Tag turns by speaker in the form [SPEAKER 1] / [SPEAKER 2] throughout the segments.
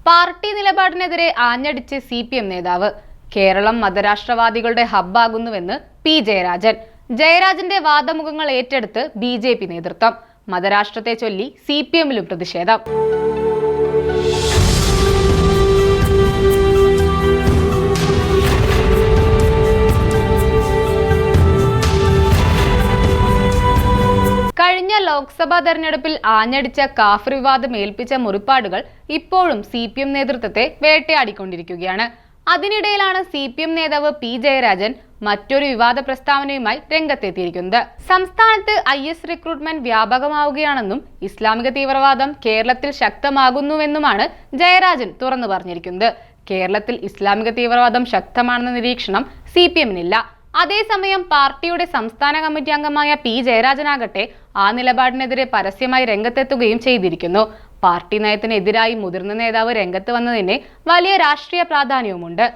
[SPEAKER 1] Party നിലപാടിനെതിരെ ആഞ്ഞടിച്ച് CPM നേതാവ്. Keralam മതരാഷ്ട്രവാദികളുടെ ഹബ്ബാകുന്നുവെന്ന് P. Jayarajan. ജയരാജന്റെ വാദമുഖങ്ങൾ ഏറ്റെടുത്ത് BJP നേതൃത്വം. മതരാഷ്ട്രത്തെ ചൊല്ലി CPMലും പ്രതിഷേധം. കഴിഞ്ഞ ലോക്സഭാ തെരഞ്ഞെടുപ്പിൽ ആഞ്ഞടിച്ച കാഫിർ വിവാദം ഏൽപ്പിച്ച മുറിപ്പാടുകൾ ഇപ്പോഴും CPM നേതൃത്വത്തെ വേട്ടയാടിക്കൊണ്ടിരിക്കുകയാണ്. അതിനിടയിലാണ് CPM നേതാവ് P. ജയരാജൻ മറ്റൊരു വിവാദ പ്രസ്താവനയുമായി രംഗത്തെത്തിയിരിക്കുന്നത്. സംസ്ഥാനത്ത് IS റിക്രൂട്ട്മെന്റ് വ്യാപകമാവുകയാണെന്നും ഇസ്ലാമിക തീവ്രവാദം കേരളത്തിൽ ശക്തമാകുന്നുവെന്നുമാണ് ജയരാജൻ തുറന്നു പറഞ്ഞിരിക്കുന്നത്. കേരളത്തിൽ ഇസ്ലാമിക തീവ്രവാദം ശക്തമാണെന്ന നിരീക്ഷണം CPMനില്ല. അതേസമയം പാർട്ടിയുടെ സംസ്ഥാന കമ്മിറ്റി അംഗമായ P. ജയരാജനാകട്ടെ ആ നിലപാടിനെതിരെ പരസ്യമായി രംഗത്തെത്തുകയും ചെയ്തിരിക്കുന്നു. പാർട്ടി നയത്തിനെതിരായി മുതിർന്ന നേതാവ് രംഗത്ത് വന്നതിന് വലിയ രാഷ്ട്രീയ പ്രാധാന്യവുമുണ്ട്.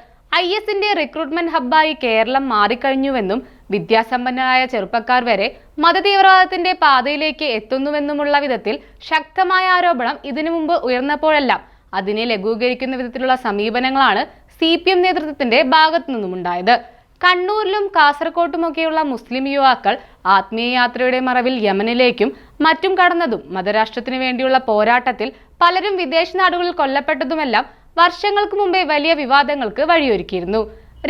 [SPEAKER 1] ISന്റെ റിക്രൂട്ട്മെന്റ് ഹബ്ബായി കേരളം മാറിക്കഴിഞ്ഞുവെന്നും വിദ്യാസമ്പന്നരായ ചെറുപ്പക്കാർ വരെ മതതീവ്രവാദത്തിന്റെ പാതയിലേക്ക് എത്തുന്നുവെന്നുമുള്ള വിധത്തിൽ ശക്തമായ ആരോപണം ഇതിനു മുമ്പ് ഉയർന്നപ്പോഴെല്ലാം അതിനെ ലഘൂകരിക്കുന്ന വിധത്തിലുള്ള സമീപനങ്ങളാണ് CPM നേതൃത്വത്തിന്റെ ഭാഗത്തു നിന്നുമുണ്ടായത്. കണ്ണൂരിലും കാസർകോട്ടുമൊക്കെയുള്ള മുസ്ലിം യുവാക്കൾ ആത്മീയ യാത്രയുടെ മറവിൽ യമനിലേക്കും മറ്റും കടന്നതും മതരാഷ്ട്രത്തിനു വേണ്ടിയുള്ള പോരാട്ടത്തിൽ പലരും വിദേശ നാടുകളിൽ കൊല്ലപ്പെട്ടതുമെല്ലാം വർഷങ്ങൾക്ക് മുമ്പേ വലിയ വിവാദങ്ങൾക്ക് വഴിയൊരുക്കിയിരുന്നു.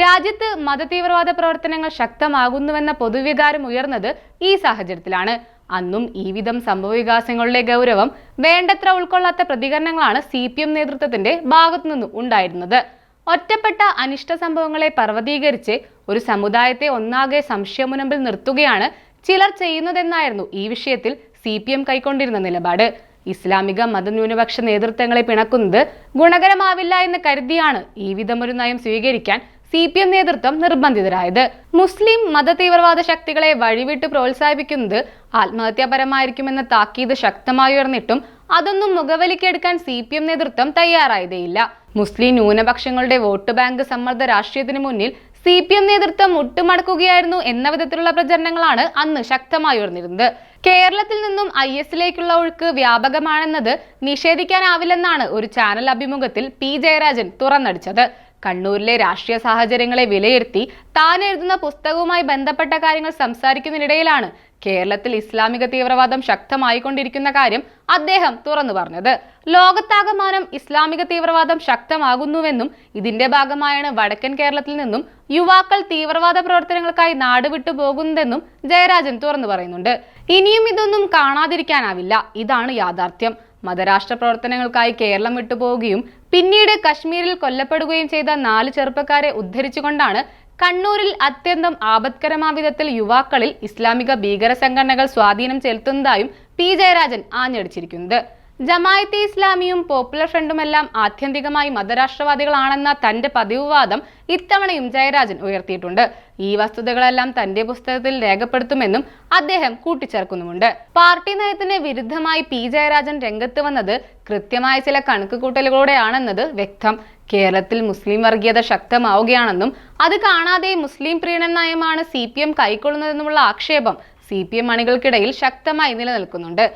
[SPEAKER 1] രാജ്യത്ത് മതതീവ്രവാദ പ്രവർത്തനങ്ങൾ ശക്തമാകുന്നുവെന്ന പൊതുവികാരം ഉയർന്നത് ഈ സാഹചര്യത്തിലാണ്. അന്നും ഈ വിധം സംഭവവികാസങ്ങളുടെ ഗൗരവം വേണ്ടത്ര ഉൾക്കൊള്ളാത്ത പ്രതികരണങ്ങളാണ് CPM നേതൃത്വത്തിന്റെ ഭാഗത്തുനിന്നും ഉണ്ടായിരുന്നത്. ഒറ്റപ്പെട്ട അനിഷ്ട സംഭവങ്ങളെ പർവ്വതീകരിച്ച് ഒരു സമുദായത്തെ ഒന്നാകെ സംശയമുനമ്പിൽ നിർത്തുകയാണ് ചിലർ ചെയ്യുന്നതെന്നായിരുന്നു ഈ വിഷയത്തിൽ CPM കൈക്കൊണ്ടിരുന്ന നിലപാട്. ഇസ്ലാമിക മതന്യൂനപക്ഷ നേതൃത്വങ്ങളെ പിണക്കുന്നത് ഗുണകരമാവില്ല എന്ന് കരുതിയാണ് ഈ വിധമൊരു നയം സ്വീകരിക്കാൻ CPM നേതൃത്വം നിർബന്ധിതരായത്. മുസ്ലിം മത തീവ്രവാദ ശക്തികളെ വഴിവിട്ട് പ്രോത്സാഹിപ്പിക്കുന്നത് ആത്മഹത്യാപരമായിരിക്കുമെന്ന താക്കീത് ശക്തമായി ഉയർന്നിട്ടും അതൊന്നും മുഖവലിക്കെടുക്കാൻ CPM നേതൃത്വം തയ്യാറായതേയില്ല. മുസ്ലിം ന്യൂനപക്ഷങ്ങളുടെ വോട്ട് ബാങ്ക് സമ്മർദ്ദ രാഷ്ട്രീയത്തിന് മുന്നിൽ CPM നേതൃത്വം മുട്ടുമടക്കുകയായിരുന്നു എന്ന വിധത്തിലുള്ള പ്രചരണങ്ങളാണ് അന്ന് ശക്തമായി ഉയർന്നിരുന്നത്. കേരളത്തിൽ നിന്നും ISലേക്കുള്ള ഒഴുക്ക് വ്യാപകമാണെന്നത് നിഷേധിക്കാനാവില്ലെന്നാണ് ഒരു ചാനൽ അഭിമുഖത്തിൽ P. ജയരാജൻ തുറന്നടിച്ചത്. കണ്ണൂരിലെ രാഷ്ട്രീയ സാഹചര്യങ്ങളെ വിലയിരുത്തി താൻ എഴുതുന്ന പുസ്തകവുമായി ബന്ധപ്പെട്ട കാര്യങ്ങൾ സംസാരിക്കുന്നതിനിടയിലാണ് കേരളത്തിൽ ഇസ്ലാമിക തീവ്രവാദം ശക്തമായിക്കൊണ്ടിരിക്കുന്ന കാര്യം അദ്ദേഹം തുറന്നു പറഞ്ഞത്. ലോകത്താകമാനം ഇസ്ലാമിക തീവ്രവാദം ശക്തമാകുന്നുവെന്നും ഇതിന്റെ ഭാഗമായാണ് വടക്കൻ കേരളത്തിൽ നിന്നും യുവാക്കൾ തീവ്രവാദ പ്രവർത്തനങ്ങൾക്കായി നാടുവിട്ടു പോകുന്നതെന്നും ജയരാജൻ തുറന്നു പറയുന്നുണ്ട്. ഇനിയും ഇതൊന്നും കാണാതിരിക്കാനാവില്ല. ഇതാണ് യാഥാർത്ഥ്യം. മതരാഷ്ട്ര പ്രവർത്തനങ്ങൾക്കായി കേരളം വിട്ടുപോവുകയും പിന്നീട് കശ്മീരിൽ കൊല്ലപ്പെടുകയും ചെയ്ത 4 ചെറുപ്പക്കാരെ ഉദ്ധരിച്ചുകൊണ്ടാണ് കണ്ണൂരിൽ അത്യന്തം ആപത്കരമായ വിധത്തിൽ യുവാക്കളിൽ ഇസ്ലാമിക ഭീകര സംഘടനകൾ സ്വാധീനം ചെലുത്തുന്നതായും P. ജയരാജൻ ആഞ്ഞടിച്ചിരിക്കുന്നത്. ജമാഅത്തെ ഇസ്ലാമിയും പോപ്പുലർ ഫ്രണ്ടുമെല്ലാം ആത്യന്തികമായി മതരാഷ്ട്രവാദികളാണെന്ന തന്റെ പതിവ് വാദം ഇത്തവണയും ജയരാജൻ ഉയർത്തിയിട്ടുണ്ട്. ഈ വസ്തുതകളെല്ലാം തന്റെ പുസ്തകത്തിൽ രേഖപ്പെടുത്തുമെന്നും അദ്ദേഹം കൂട്ടിച്ചേർക്കുന്നുമുണ്ട്. പാർട്ടി നയത്തിന് വിരുദ്ധമായി P. ജയരാജൻ രംഗത്ത് വന്നത് കൃത്യമായ ചില കണക്കുകൂട്ടലുകളോടെയാണെന്നത് വ്യക്തം. കേരളത്തിൽ മുസ്ലിം വർഗീയത ശക്തമാവുകയാണെന്നും അത് കാണാതെ മുസ്ലിം പ്രീണന നയമാണ് CPM കൈക്കൊള്ളുന്നതെന്നുമുള്ള ആക്ഷേപം CPM അണികൾക്കിടയിൽ ശക്തമായി നിലനിൽക്കുന്നുണ്ട്.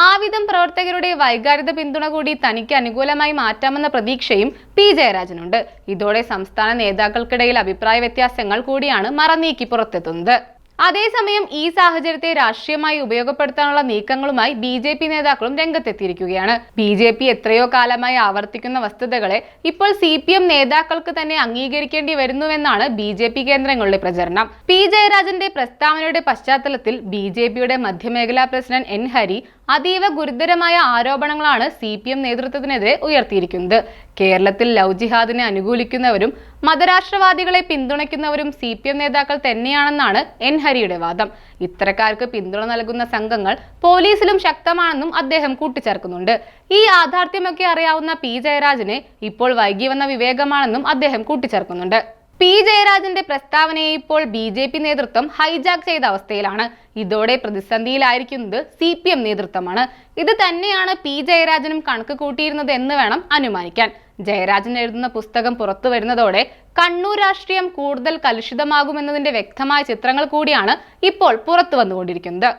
[SPEAKER 1] ആവിധം പ്രവർത്തകരുടെ വൈകാരിക പിന്തുണ കൂടി തനിക്ക് അനുകൂലമായി മാറ്റാമെന്ന പ്രതീക്ഷയും P. ജയരാജനുണ്ട്. ഇതോടെ സംസ്ഥാന നേതാക്കൾക്കിടയിൽ അഭിപ്രായ വ്യത്യാസങ്ങൾ കൂടിയാണ് മറനീക്കി പുറത്തെത്തുന്നത്. അതേസമയം ഈ സാഹചര്യത്തെ രാഷ്ട്രീയമായി ഉപയോഗപ്പെടുത്താനുള്ള നീക്കങ്ങളുമായി BJP നേതാക്കളും രംഗത്തെത്തിയിരിക്കുകയാണ്. BJP എത്രയോ കാലമായി ആവർത്തിക്കുന്ന വസ്തുതകളെ ഇപ്പോൾ CPM നേതാക്കൾക്ക് തന്നെ അംഗീകരിക്കേണ്ടി വരുന്നുവെന്നാണ് BJP കേന്ദ്രങ്ങളുടെ പ്രചരണം. P. ജയരാജന്റെ പ്രസ്താവനയുടെ പശ്ചാത്തലത്തിൽ BJPയുടെ മധ്യമേഖലാ പ്രസിഡന്റ് N. ഹരി അതീവ ഗുരുതരമായ ആരോപണങ്ങളാണ് CPM നേതൃത്വത്തിനെതിരെ ഉയർത്തിയിരിക്കുന്നത്. കേരളത്തിൽ ലവ് ജിഹാദിനെ അനുകൂലിക്കുന്നവരും മതരാഷ്ട്രവാദികളെ പിന്തുണയ്ക്കുന്നവരും CPM നേതാക്കൾ തന്നെയാണെന്നാണ് N. ഹരിയുടെ വാദം. ഇത്തരക്കാർക്ക് പിന്തുണ നൽകുന്ന സംഘങ്ങൾ പോലീസിലും ശക്തമാണെന്നും അദ്ദേഹം കൂട്ടിച്ചേർക്കുന്നുണ്ട്. ഈ യാഥാർത്ഥ്യമൊക്കെ അറിയാവുന്ന P. ജയരാജന് ഇപ്പോൾ വൈകി വന്ന വിവേകമാണെന്നും അദ്ദേഹം കൂട്ടിച്ചേർക്കുന്നുണ്ട്. P. ജയരാജന്റെ പ്രസ്താവനയെ ഇപ്പോൾ BJP നേതൃത്വം ഹൈജാക്ക് ചെയ്ത അവസ്ഥയിലാണ്. ഇതോടെ പ്രതിസന്ധിയിലായിരിക്കുന്നത് CPM നേതൃത്വമാണ്. ഇത് തന്നെയാണ് P. ജയരാജനും കണക്ക് കൂട്ടിയിരുന്നത് എന്ന് വേണം അനുമാനിക്കാൻ. ജയരാജൻ എഴുതുന്ന പുസ്തകം പുറത്തു വരുന്നതോടെ കണ്ണൂർ രാഷ്ട്രീയം കൂടുതൽ കലുഷിതമാകുമെന്നതിന്റെ വ്യക്തമായ ചിത്രങ്ങൾ കൂടിയാണ് ഇപ്പോൾ പുറത്തു വന്നുകൊണ്ടിരിക്കുന്നത്.